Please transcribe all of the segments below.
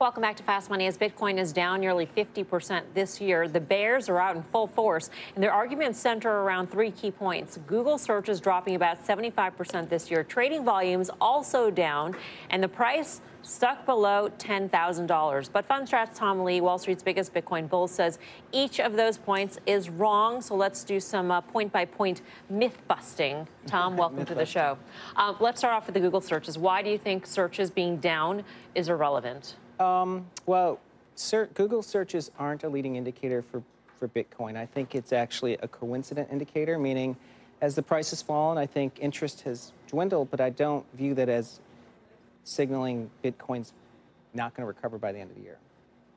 Welcome back to Fast Money. As Bitcoin is down nearly 50% this year, the bears are out in full force, and their arguments center around three key points. Google searches dropping about 75% this year. Trading volumes also down, and the price stuck below $10,000. But Fundstrat's Tom Lee, Wall Street's biggest Bitcoin bull, says each of those points is wrong. So let's do some point-by-point myth-busting. Tom, welcome to the show. Let's start off with the Google searches. Why do you think searches being down is irrelevant? Well, Google searches aren't a leading indicator for Bitcoin. I think it's actually a coincident indicator, meaning as the price has fallen, I think interest has dwindled, but I don't view that as signaling Bitcoin's not going to recover by the end of the year.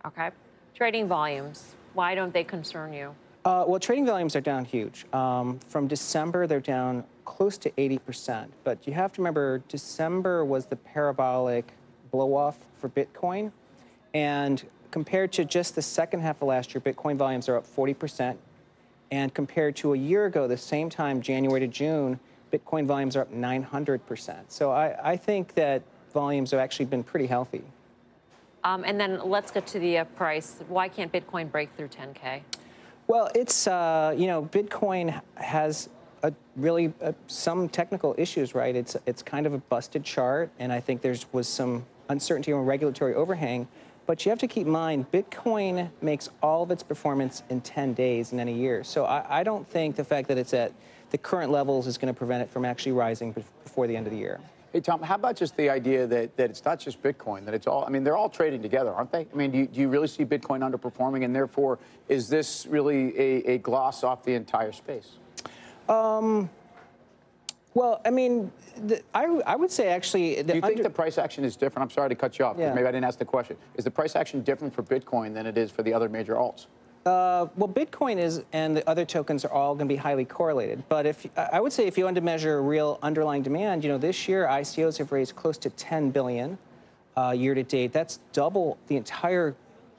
Okay. Trading volumes, why don't they concern you? Well, trading volumes are down huge. From December, they're down close to 80%. But you have to remember, December was the parabolic blow-off for Bitcoin. And compared to just the second half of last year, Bitcoin volumes are up 40%. And compared to a year ago, the same time, January to June, Bitcoin volumes are up 900%. So I think that volumes have actually been pretty healthy. And then let's get to the price. Why can't Bitcoin break through 10K? Well, it's, you know, Bitcoin has really some technical issues, right? It's kind of a busted chart, and I think was some uncertainty and regulatory overhang. But you have to keep in mind, Bitcoin makes all of its performance in 10 days in any year. So I don't think the fact that it's at the current levels is going to prevent it from actually rising before the end of the year. Hey, Tom, how about just the idea that it's not just Bitcoin, that it's all, I mean, they're all trading together, aren't they? I mean, do you really see Bitcoin underperforming, and therefore, is this really a gloss off the entire space? Well, I mean, I would say actually... Do you think the price action is different? I'm sorry to cut you off, because maybe I didn't ask the question. Is the price action different for Bitcoin than it is for the other major alts? Well, Bitcoin and the other tokens are all going to be highly correlated. But I would say if you wanted to measure real underlying demand, you know, this year ICOs have raised close to $10 billion year to date. That's double the entire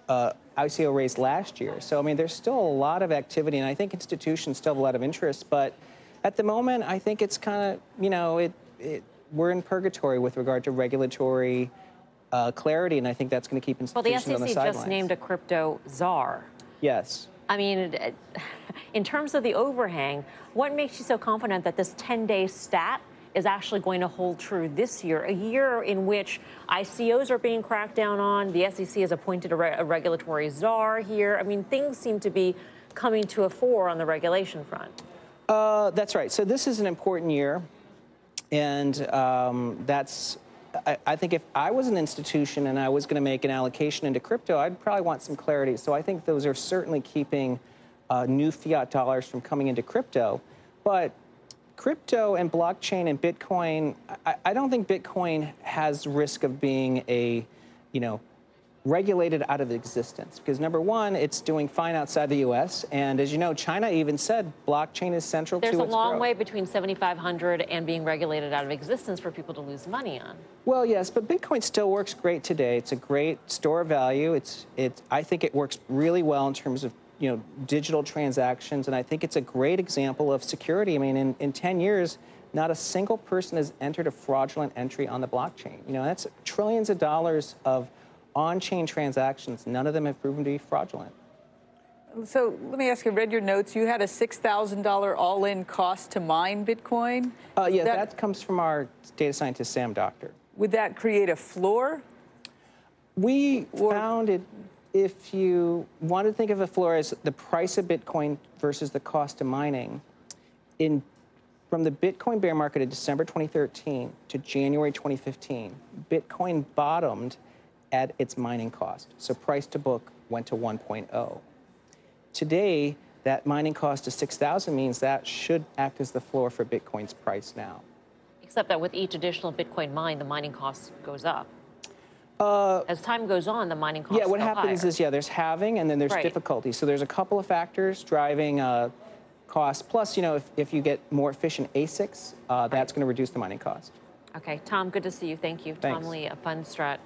ICO raised last year. So, I mean, there's still a lot of activity, and I think institutions still have a lot of interest. But at the moment, I think it's kind of, you know, we're in purgatory with regard to regulatory clarity, and I think that's going to keep institutions on the sidelines. Well, the SEC just named a crypto czar. Yes. I mean, in terms of the overhang, what makes you so confident that this 10-day stat is actually going to hold true this year, a year in which ICOs are being cracked down on, the SEC has appointed a regulatory czar here? I mean, things seem to be coming to a fore on the regulation front. That's right. So this is an important year, and I think if I was an institution and I was going to make an allocation into crypto, I'd probably want some clarity. So I think those are certainly keeping new fiat dollars from coming into crypto. But crypto and blockchain and Bitcoin, I don't think Bitcoin has risk of being regulated out of existence. Because number one, it's doing fine outside the US. And as you know, China even said blockchain is central to its growth. There's a long way between 7,500 and being regulated out of existence for people to lose money on. Well, yes, but Bitcoin still works great today. It's a great store of value. I think it works really well in terms of, you know, digital transactions. And I think it's a great example of security. I mean, in 10 years, not a single person has entered a fraudulent entry on the blockchain. You know, that's trillions of dollars of on-chain transactions. None of them have proven to be fraudulent. So let me ask you, read your notes. You had a $6,000 all-in cost to mine Bitcoin? Yeah, that comes from our data scientist, Sam Doctor. Would that create a floor? We found it, if you want to think of a floor as the price of Bitcoin versus the cost of mining, from the Bitcoin bear market in December 2013 to January 2015, Bitcoin bottomed at its mining cost. So price to book went to 1.0. Today, that mining cost of 6,000 means that should act as the floor for Bitcoin's price now. Except that with each additional Bitcoin mined, the mining cost goes up. As time goes on, the mining costs go higher. Yeah, what happens is, there's halving and then there's difficulty. So there's a couple of factors driving cost. Plus, you know, if you get more efficient ASICs, that's going to reduce the mining cost. Okay, Tom, good to see you. Thank you. Thanks. Tom Lee, a Fundstrat.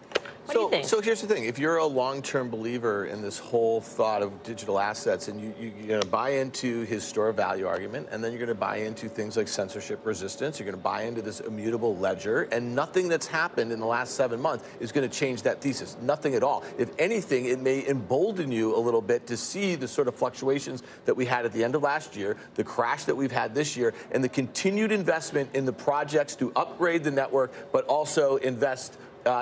What do you think? So here's the thing. If you're a long-term believer in this whole thought of digital assets, and you're going to buy into his store of value argument, and then you're going to buy into things like censorship resistance, you're going to buy into this immutable ledger, and nothing that's happened in the last 7 months is going to change that thesis. Nothing at all. If anything, it may embolden you a little bit to see the sort of fluctuations that we had at the end of last year, the crash that we've had this year, and the continued investment in the projects to upgrade the network, but also invest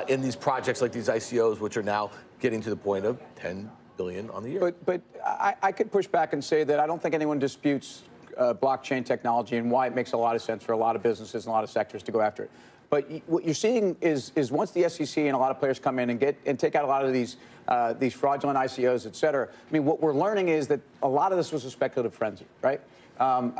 in these projects like these ICOs, which are now getting to the point of 10 billion on the year. But I could push back and say that I don't think anyone disputes blockchain technology and why it makes a lot of sense for a lot of businesses and a lot of sectors to go after it. But what you're seeing is once the SEC and a lot of players come in and take out a lot of these fraudulent ICOs, et cetera, I mean, what we're learning is that a lot of this was a speculative frenzy, right? I'm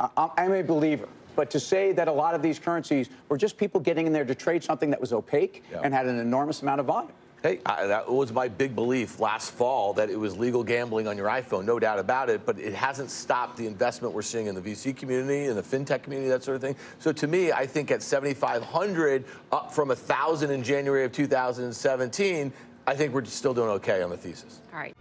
a believer. But to say that a lot of these currencies were just people getting in there to trade something that was opaque and had an enormous amount of volume. Hey, that was my big belief last fall, that it was legal gambling on your iPhone, no doubt about it, but it hasn't stopped the investment we're seeing in the VC community, in the fintech community, that sort of thing. So to me, I think at 7,500, up from 1,000 in January of 2017, I think we're still doing okay on the thesis. All right.